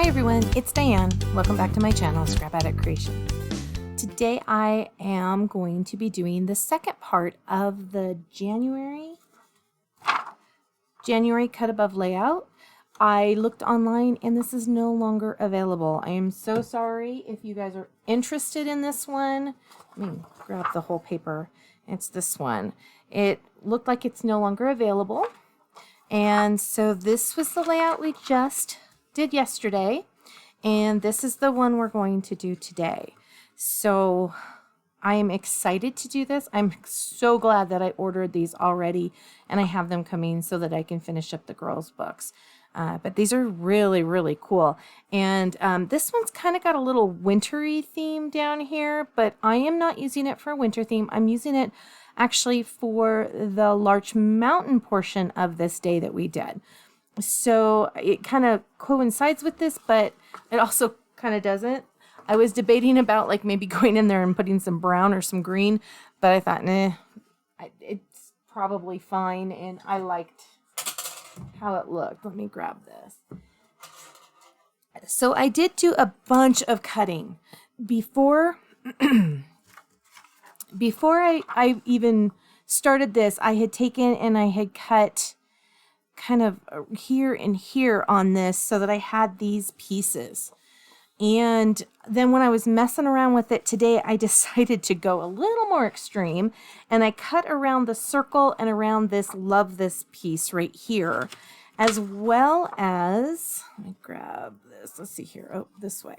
Hi everyone, it's Diane. Welcome back to my channel, Scrap Addict Creations. Today I am going to be doing the second part of the January cut above layout. I looked online and this is no longer available. I am so sorry if you guys are interested in this one. Let me grab the whole paper. It's this one. It looked like it's no longer available. And so this was the layout we just did yesterday. And this is the one we're going to do today. So I am excited to do this. I'm so glad that I ordered these already and I have them coming so that I can finish up the girls' books. But these are really, really cool. And this one's kind of got a little wintry theme down here, but I am not using it for a winter theme. I'm using it actually for the Larch Mountain portion of this day that we did. So it kind of coincides with this, but it also kind of doesn't. I was debating about like maybe going in there and putting some brown or some green, but I thought, nah, it's probably fine. And I liked how it looked. Let me grab this. So I did do a bunch of cutting before I even started this. I had taken and I had cut kind of here and here on this so that I had these pieces. And then when I was messing around with it today, I decided to go a little more extreme and I cut around the circle and around this love this piece right here, as well as, let me grab this, let's see here, oh, this way.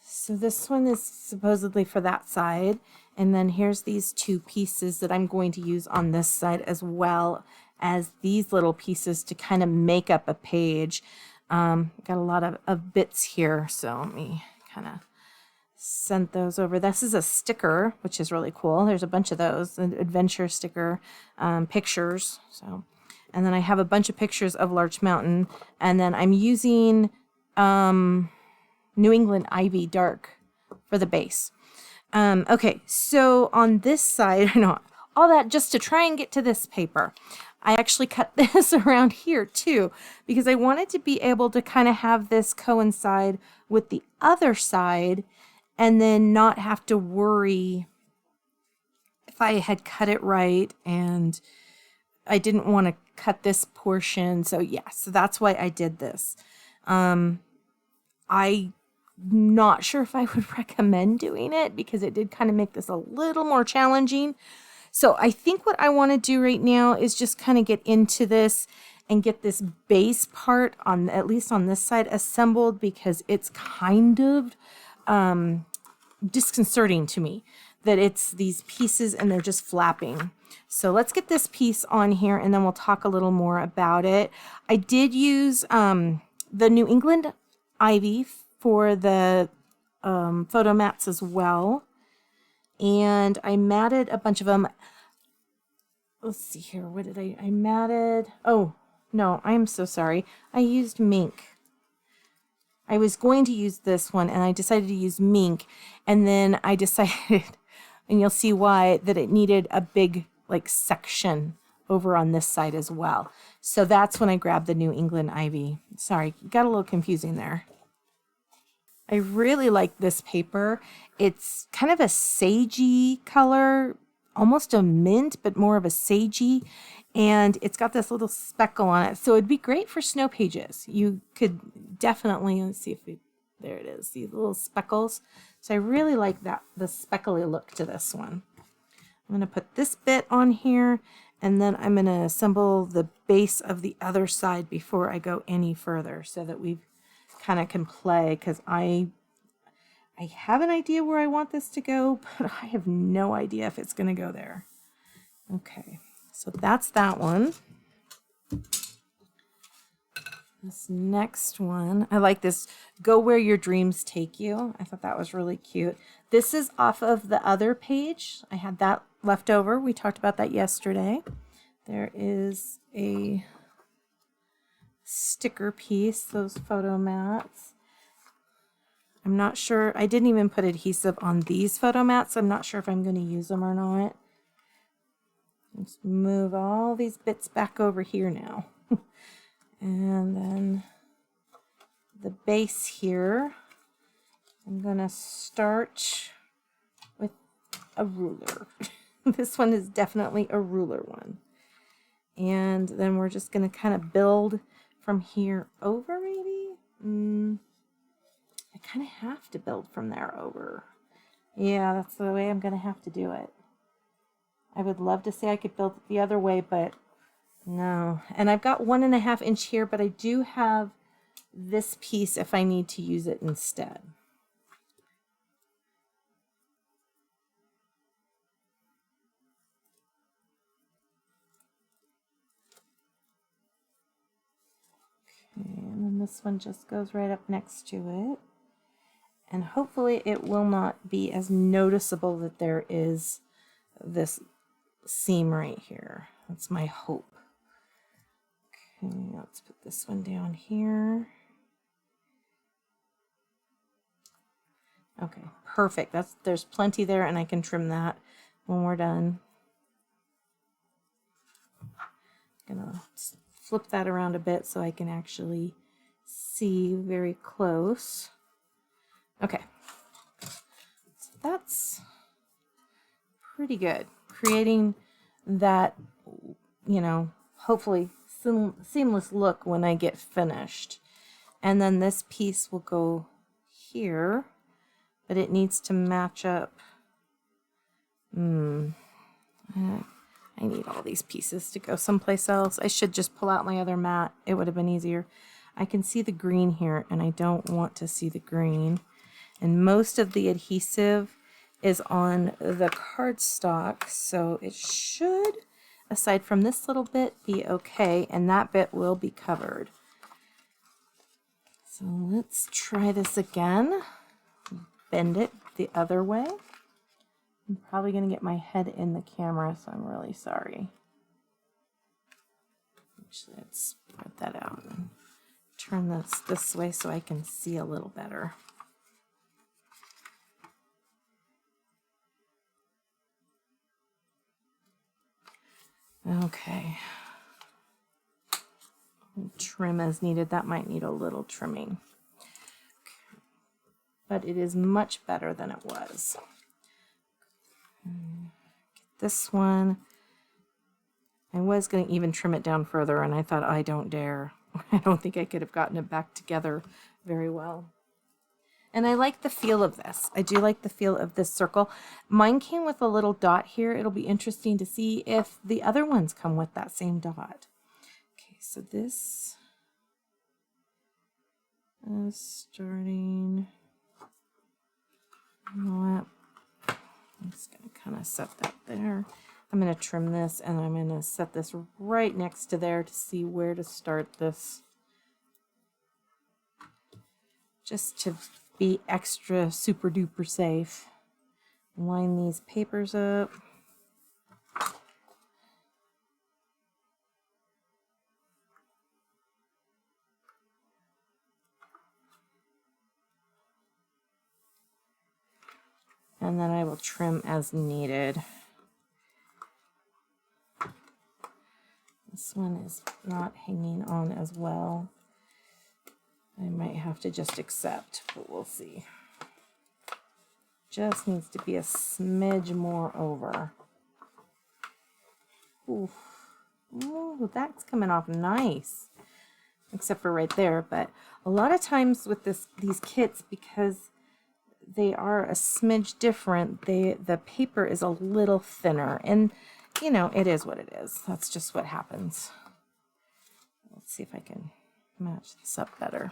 So this one is supposedly for that side, and then here's these two pieces that I'm going to use on this side, as well as these little pieces to kind of make up a page. Got a lot of bits here, so let me kind of send those over. This is a sticker, which is really cool. There's a bunch of those, an adventure sticker, pictures. So, and then I have a bunch of pictures of Larch Mountain, and then I'm using New England Ivy Dark for the base. Okay, so on this side, I know all that just to try and get to this paper. I actually cut this around here too, because I wanted to be able to kind of have this coincide with the other side and then not have to worry if I had cut it right, and I didn't want to cut this portion. So yeah, so that's why I did this. I'm not sure if I would recommend doing it because it did kind of make this a little more challenging. So I think what I want to do right now is just kind of get into this and get this base part on, at least on this side, assembled, because it's kind of disconcerting to me that it's these pieces and they're just flapping. So let's get this piece on here and then we'll talk a little more about it. I did use the New England Ivy for the photo mats as well. And I matted a bunch of them. Let's see here. What did I matted? Oh, no, I'm so sorry. I used Mink. I was going to use this one and I decided to use Mink. And then I decided, and you'll see why, that it needed a big like section over on this side as well. So that's when I grabbed the New England Ivy. Sorry, got a little confusing there. I really like this paper. It's kind of a sagey color, almost a mint, but more of a sagey. And it's got this little speckle on it. So it'd be great for snow pages. You could definitely, let's see if there it is, these little speckles. So I really like that, the speckly look to this one. I'm going to put this bit on here, and then I'm going to assemble the base of the other side before I go any further so that we've kind of can play, because I have an idea where I want this to go, but I have no idea if it's going to go there. Okay, so that's that one. This next one, I like this, Go Where Your Dreams Take You. I thought that was really cute. This is off of the other page. I had that left over. We talked about that yesterday. There is a sticker piece, those photo mats. I'm not sure. I didn't even put adhesive on these photo mats. I'm not sure if I'm going to use them or not. Let's move all these bits back over here now. And then the base here, I'm gonna start with a ruler. This one is definitely a ruler one. And then we're just gonna kind of build from here over, maybe? I kind of have to build from there over. Yeah, that's the way I'm gonna have to do it. I would love to say I could build it the other way, but no. And I've got 1.5 inch here, but I do have this piece if I need to use it instead. Okay, and then this one just goes right up next to it. And hopefully it will not be as noticeable that there is this seam right here. That's my hope. Okay, let's put this one down here. Okay, perfect. There's plenty there, and I can trim that when we're done. I'm gonna flip that around a bit so I can actually see very close. Okay, so that's pretty good. Creating that, you know, hopefully seamless look when I get finished. And then this piece will go here, but it needs to match up. I need all these pieces to go someplace else. I should just pull out my other mat. It would have been easier. I can see the green here, and I don't want to see the green. And most of the adhesive is on the cardstock, so it should, aside from this little bit, be okay, and that bit will be covered. So let's try this again. Bend it the other way. I'm probably going to get my head in the camera, so I'm really sorry. Actually, let's spread that out and turn this way so I can see a little better. Okay. Trim as needed. That might need a little trimming. Okay. But it is much better than it was. Get this one. I was going to even trim it down further, and I thought, I don't dare. I don't think I could have gotten it back together very well. And I like the feel of this. I do like the feel of this circle. Mine came with a little dot here. It'll be interesting to see if the other ones come with that same dot. Okay, so this is starting. You know what? I'm just going to kind of set that there. I'm going to trim this, and I'm going to set this right next to there to see where to start this. Just to be extra super duper safe. Line these papers up. And then I will trim as needed. This one is not hanging on as well. I might have to just accept, but we'll see. Just needs to be a smidge more over. Ooh, that's coming off nice. Except for right there, but a lot of times with these kits, because they are a smidge different, the paper is a little thinner, and you know, it is what it is. That's just what happens. Let's see if I can match this up better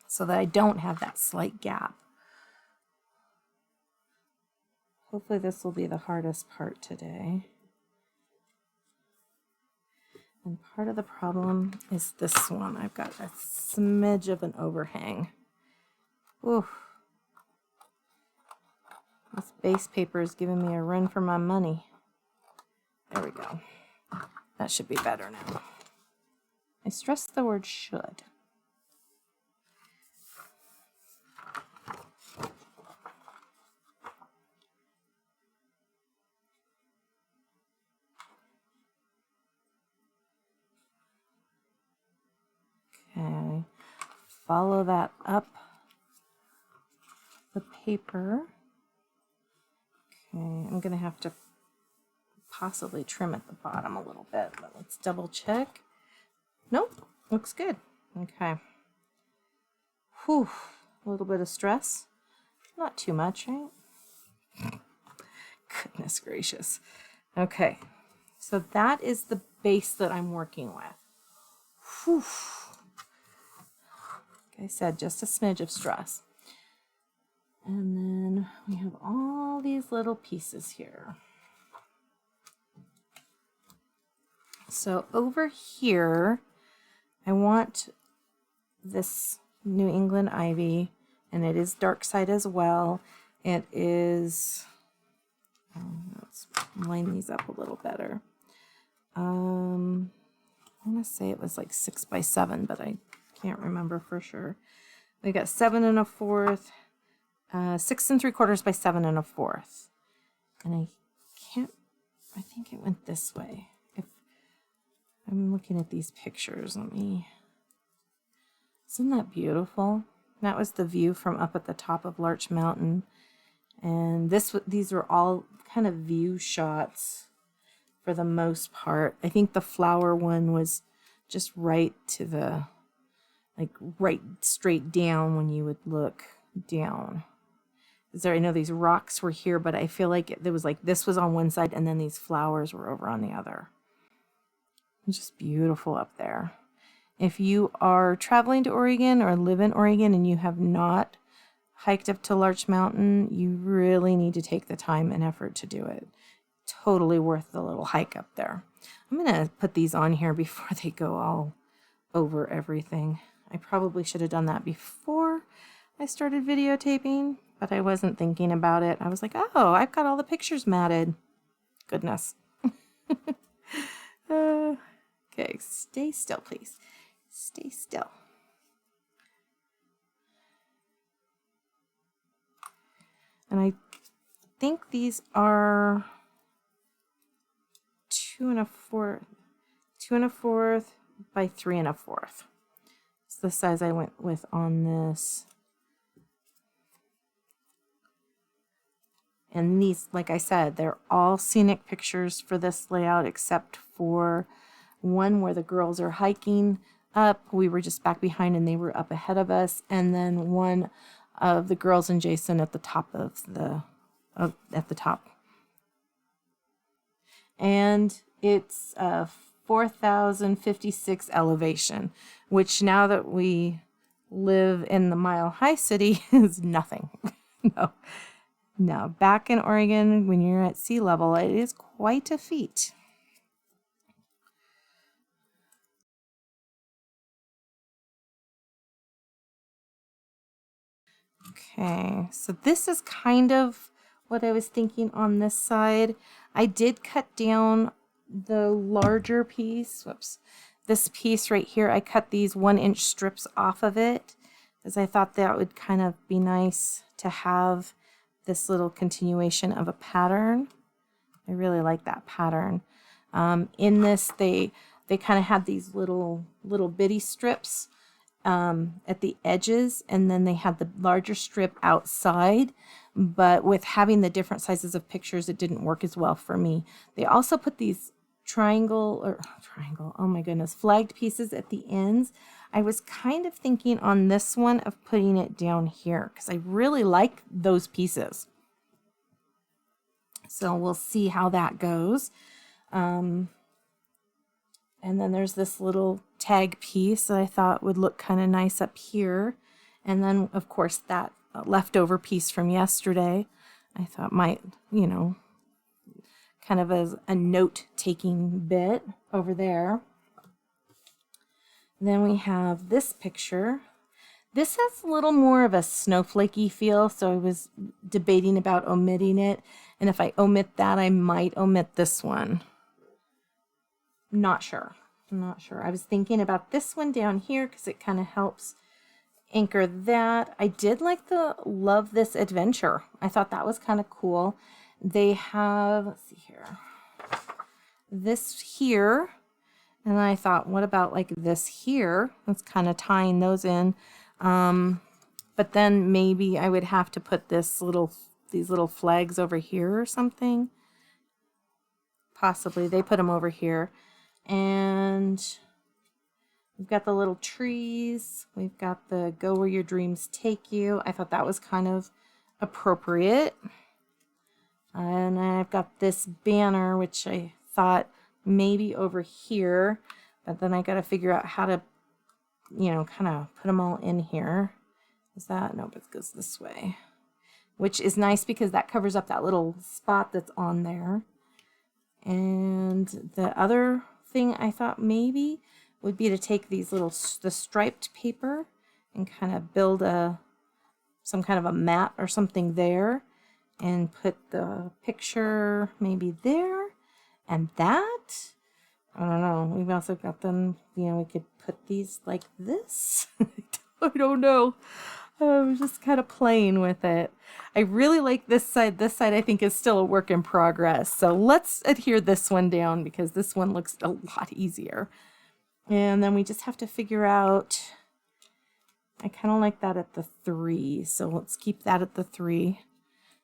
so that I don't have that slight gap. Hopefully this will be the hardest part today. And part of the problem is this one. I've got a smidge of an overhang. Ooh. This base paper is giving me a run for my money. There we go. That should be better now. I stress the word should. Okay. follow that up the paper. Okay, I'm going to have to possibly trim at the bottom a little bit, but let's double check. Nope, looks good. Okay. Whew, a little bit of stress. Not too much, right? Goodness gracious. Okay, so that is the base that I'm working with. Whew. Like I said, just a smidge of stress. And then we have all these little pieces here. So over here, I want this New England ivy, and it is dark side as well. It is, let's line these up a little better. I want to say it was like 6 by 7, but I can't remember for sure. We got 7 1/4, 6 3/4 by 7 1/4. And I think it went this way. If I'm looking at these pictures, isn't that beautiful? That was the view from up at the top of Larch Mountain. And these are all kind of view shots for the most part. I think the flower one was just right to the, like right straight down when you would look down. I know these rocks were here, but I feel like there was like, this was on one side and then these flowers were over on the other. It's just beautiful up there. If you are traveling to Oregon or live in Oregon and you have not hiked up to Larch Mountain, you really need to take the time and effort to do it. Totally worth the little hike up there. I'm going to put these on here before they go all over everything. I probably should have done that before I started videotaping, but I wasn't thinking about it. I was like, oh, I've got all the pictures matted. Goodness. Okay, stay still, please. Stay still. And I think these are 2 1/4 by 3 1/4. It's the size I went with on this. And these, like I said, they're all scenic pictures for this layout except for one where the girls are hiking up. We were just back behind and they were up ahead of us. And then one of the girls and Jason at the top of at the top. And it's 4,056 elevation, which now that we live in the Mile High City is nothing. No, back in Oregon, when you're at sea level, it is quite a feat. Okay, so this is kind of what I was thinking on this side. I did cut down the larger piece. Whoops. This piece right here, I cut these 1-inch strips off of it because I thought that would kind of be nice to have this little continuation of a pattern. I really like that pattern. In this, they kind of had these little bitty strips at the edges, and then they had the larger strip outside, but with having the different sizes of pictures, it didn't work as well for me. They also put these oh my goodness, flagged pieces at the ends. I was kind of thinking on this one of putting it down here because I really like those pieces. So we'll see how that goes. And then there's this little tag piece that I thought would look kind of nice up here. And then, of course, that leftover piece from yesterday, I thought might, kind of as a note-taking bit over there. Then we have this picture. This has a little more of a snowflakey feel, so I was debating about omitting it. And if I omit that, I might omit this one. I'm not sure. I was thinking about this one down here because it kind of helps anchor that. I did like the Love This Adventure. I thought that was kind of cool. They have, let's see here, this here. And I thought, what about like this here? That's kind of tying those in. But then maybe I would have to put these little flags over here or something. Possibly. They put them over here. And we've got the little trees. We've got the Go Where Your Dreams Take You. I thought that was kind of appropriate. And I've got this banner, which I thought maybe over here. But then I got to figure out how to, you know, kind of put them all in here. Is that? Nope, it goes this way. Which is nice because that covers up that little spot that's on there. And the other thing I thought maybe would be to take the striped paper and kind of build some kind of a mat or something there and put the picture maybe there and that. I don't know. We've also got them, you know, we could put these like this. I don't know. I was just kind of playing with it. I really like this side. This side I think is still a work in progress. So let's adhere this one down because this one looks a lot easier. And then we just have to figure out, I kind of like that at the 3. So let's keep that at the 3.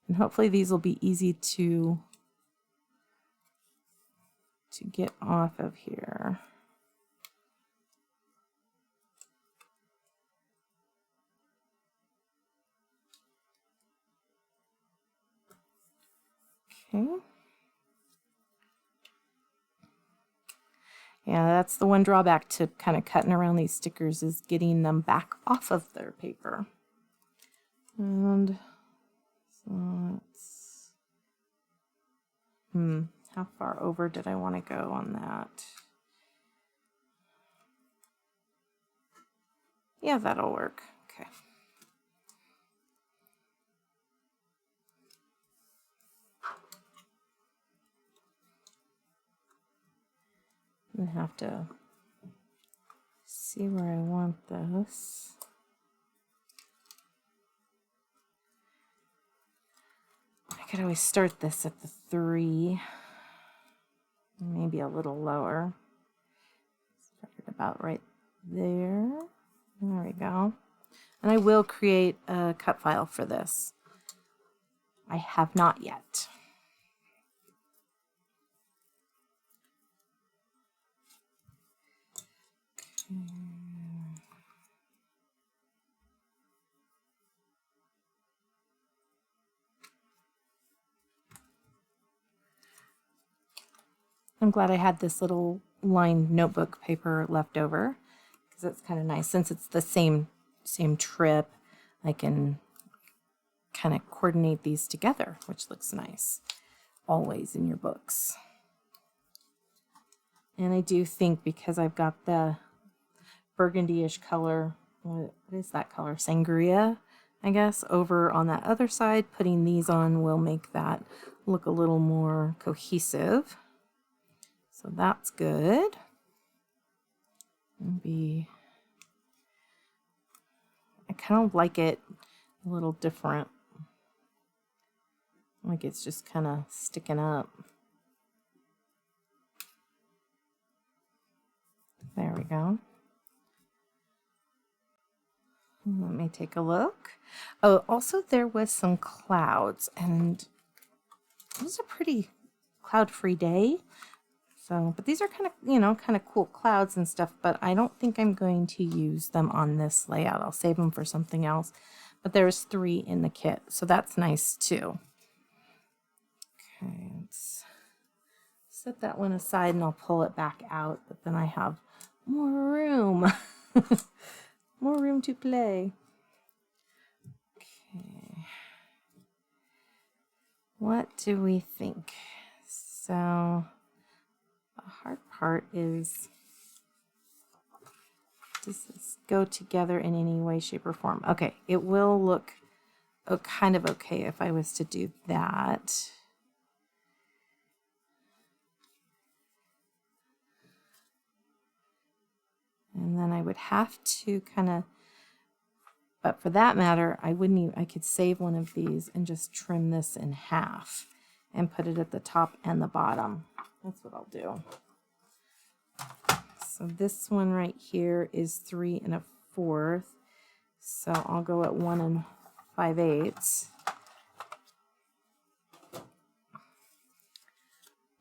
And hopefully these will be easy to get off of here. Okay. Yeah, that's the one drawback to kind of cutting around these stickers is getting them back off of their paper. And so let's, how far over did I want to go on that? Yeah, that'll work. Okay. I have to see where I want this. I could always start this at the 3, maybe a little lower. Start it about right there. There we go. And I will create a cut file for this. I have not yet. I'm glad I had this little lined notebook paper left over because it's kind of nice. Since it's the same trip, I can kind of coordinate these together, which looks nice always in your books. And I do think because I've got the burgundy-ish color, what is that color? Sangria, I guess, over on that other side, putting these on will make that look a little more cohesive. So that's good. Maybe I kind of like it a little different. Like it's just kind of sticking up. There we go. Let me take a look. Oh, also there was some clouds, and it was a pretty cloud-free day. So, but these are kind of, you know, kind of cool clouds and stuff, but I don't think I'm going to use them on this layout. I'll save them for something else. But there's 3 in the kit, so that's nice too. Okay, let's set that one aside and I'll pull it back out, but then I have more room. More room to play. Okay. What do we think? So the hard part is, does this go together in any way, shape, or form? Okay, it will look kind of okay if I was to do that. And then I would have to kind of, but for that matter, I could save one of these and just trim this in half and put it at the top and the bottom. That's what I'll do. So this one right here is 3 1/4. So I'll go at 1 5/8.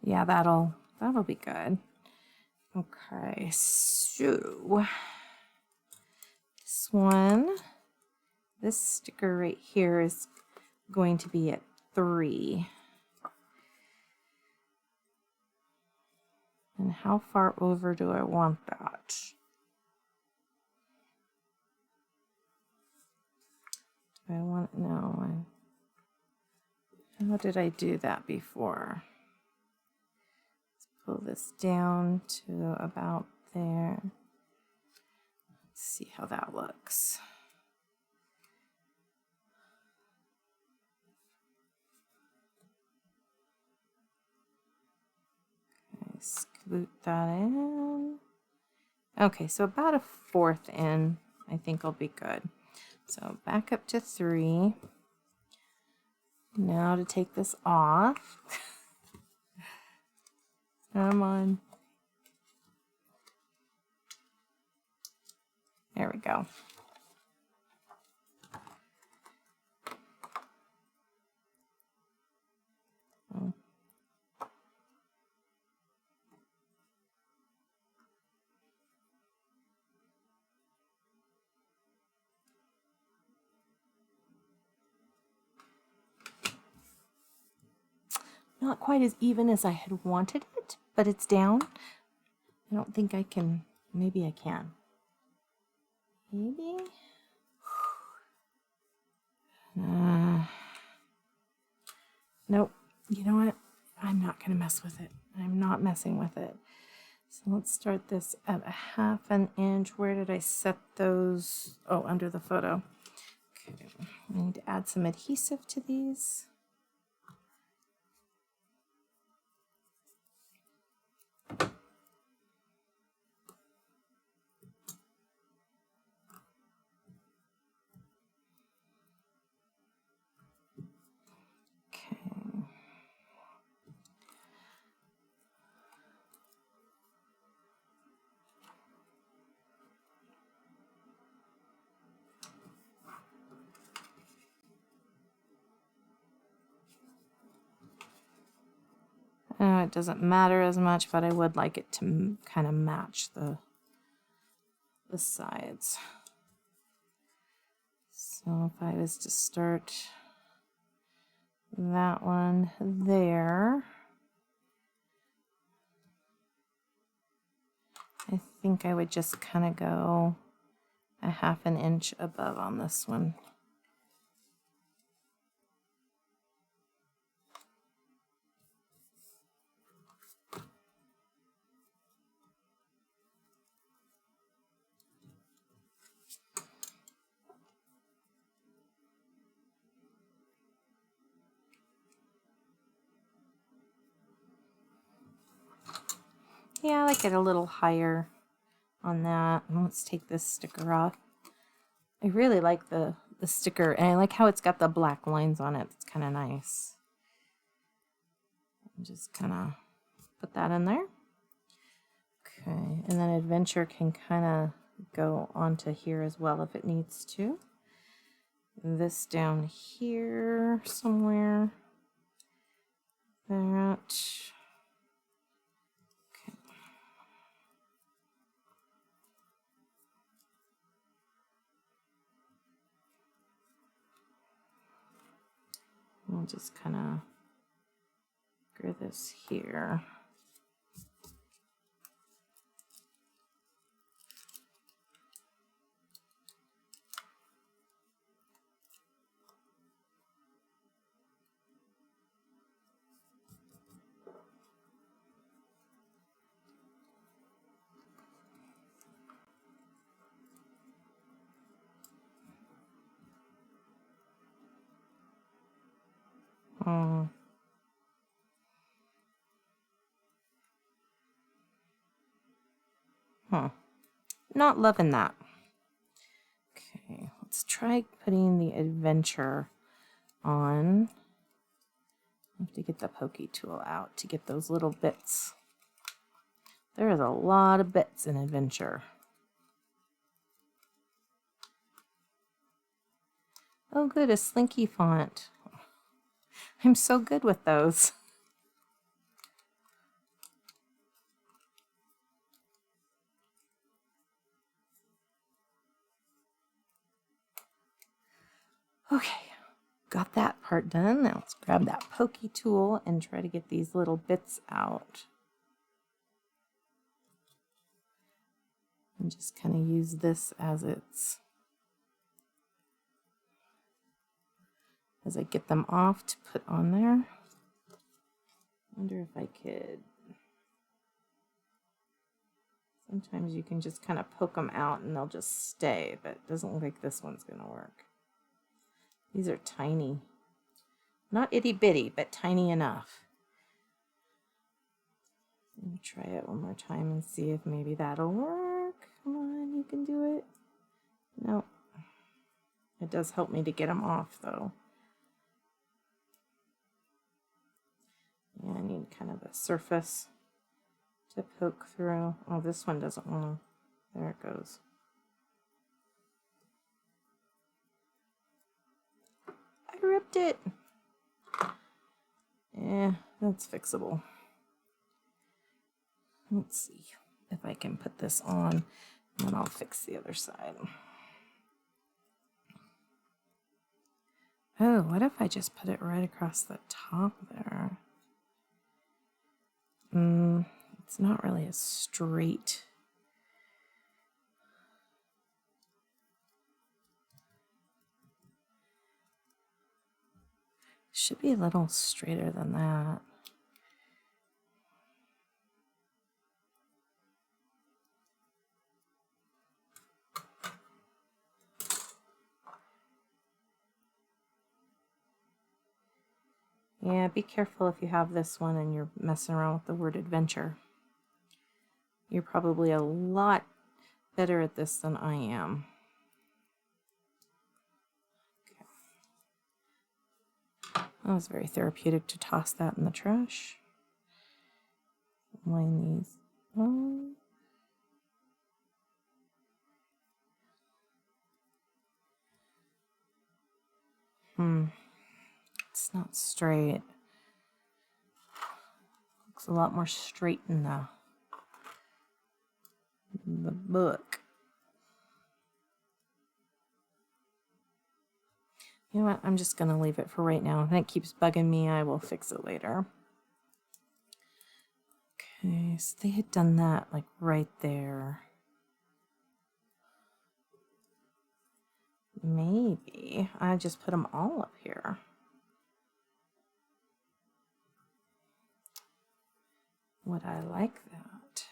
Yeah, that'll be good. Okay, so this sticker right here is going to be at 3. And how far over do I want that? Do I want, no. How did I do that before? Let's pull this down to about there. Let's see how that looks. Okay, scoot that in. Okay, so about 1/4 in, I think will be good. So back up to 3. Now to take this off. Come on. There we go. Oh. Not quite as even as I had wanted it, but it's down. I don't think I can. Maybe I can. Maybe. Nope. You know what? I'm not going to mess with it. I'm not messing with it. So let's start this at 1/2 inch. Where did I set those? Oh, under the photo. Okay. I need to add some adhesive to these. It doesn't matter as much, but I would like it to kind of match the sides. So if I was to start that one there, I think I would just kind of go 1/2 inch above on this one. Yeah, I like it a little higher on that. And let's take this sticker off. I really like the sticker, and I like how it's got the black lines on it. It's kind of nice. Just kind of put that in there. Okay, and then Adventure can kind of go onto here as well if it needs to. This down here somewhere. That. Okay. We'll just kind of grab this here. Not loving that. Okay, let's try putting the Adventure on. I have to get the pokey tool out to get those little bits. There is a lot of bits in Adventure. Oh, good, a Slinky font. I'm so good with those. Okay, got that part done. Now let's grab that pokey tool and try to get these little bits out. And just kind of use this as I get them off to put on there. Wonder if I could. Sometimes you can just kind of poke them out and they'll just stay, but it doesn't look like this one's going to work. These are tiny. Not itty bitty, but tiny enough. Let me try it one more time and see if maybe that'll work. Come on, you can do it. No. It does help me to get them off, though. Yeah, I need kind of a surface to poke through. Oh, this one doesn't want to. There it goes. I ripped it. Yeah, that's fixable. Let's see if I can put this on, and then I'll fix the other side. Oh, what if I just put it right across the top there? It's not really a straight. Should be a little straighter than that. Yeah, be careful if you have this one and you're messing around with the word adventure. You're probably a lot better at this than I am. Okay. That was very therapeutic to toss that in the trash. Line these. Oh. It's not straight. Looks a lot more straight in the book. You know what? I'm just going to leave it for right now. If it keeps bugging me, I will fix it later. Okay, so they had done that like right there. Maybe I just put them all up here. Would I like that?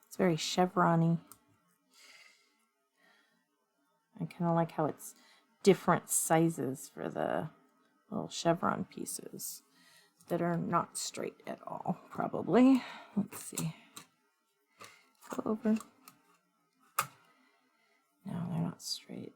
It's very chevron-y. I kind of like how it's different sizes for the little chevron pieces that are not straight at all, probably. Let's see. Go over. No, they're not straight.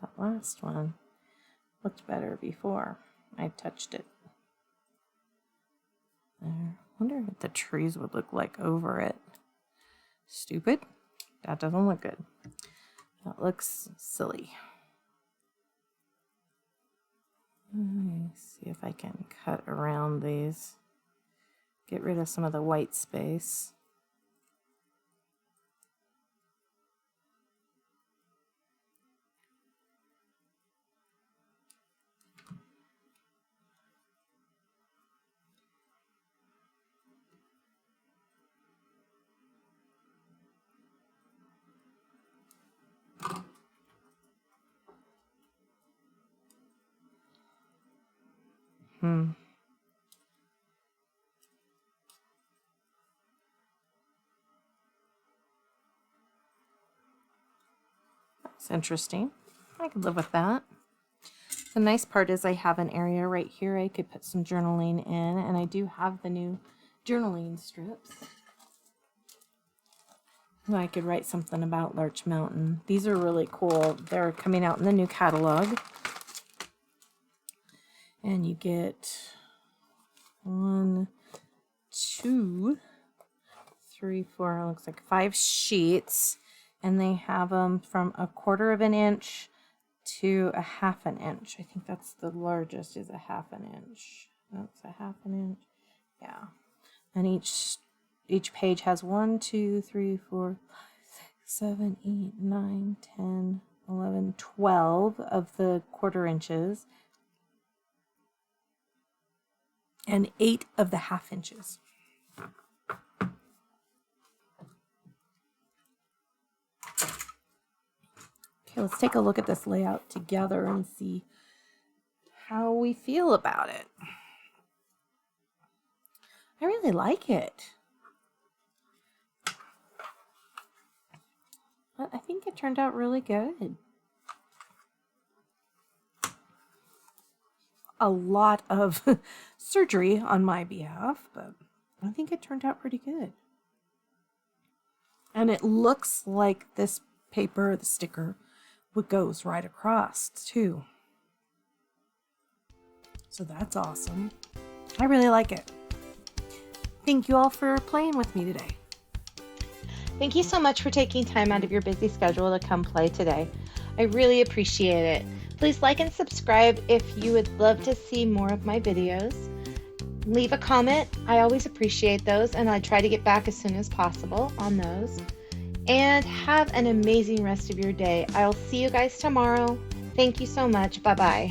That last one looked better before I touched it. There. Wonder what the trees would look like over it. Stupid. That doesn't look good. That looks silly. Let me see if I can cut around these. Get rid of some of the white space. It's interesting. I could live with that. The nice part is I have an area right here I could put some journaling in, and I do have the new journaling strips. And I could write something about Larch Mountain. These are really cool. They're coming out in the new catalog. And you get 1, 2, 3, 4, looks like 5 sheets. And they have them from 1/4 of an inch to 1/2 an inch. I think that's the largest is 1/2 an inch. That's 1/2 an inch. Yeah. And each page has 1, 2, 3, 4, 5, 6, 7, 8, 9, 10, 11, 12 of the 1/4 inches. And 8 of the 1/2 inches. Okay, let's take a look at this layout together and see how we feel about it. I really like it. I think it turned out really good. A lot of surgery on my behalf, but I think it turned out pretty good. And it looks like this paper, the sticker, goes right across too. So that's awesome. I really like it. Thank you all for playing with me today. Thank you so much for taking time out of your busy schedule to come play today. I really appreciate it. Please like and subscribe if you would love to see more of my videos. Leave a comment. I always appreciate those, and I try to get back as soon as possible on those. And have an amazing rest of your day. I'll see you guys tomorrow. Thank you so much. Bye-bye.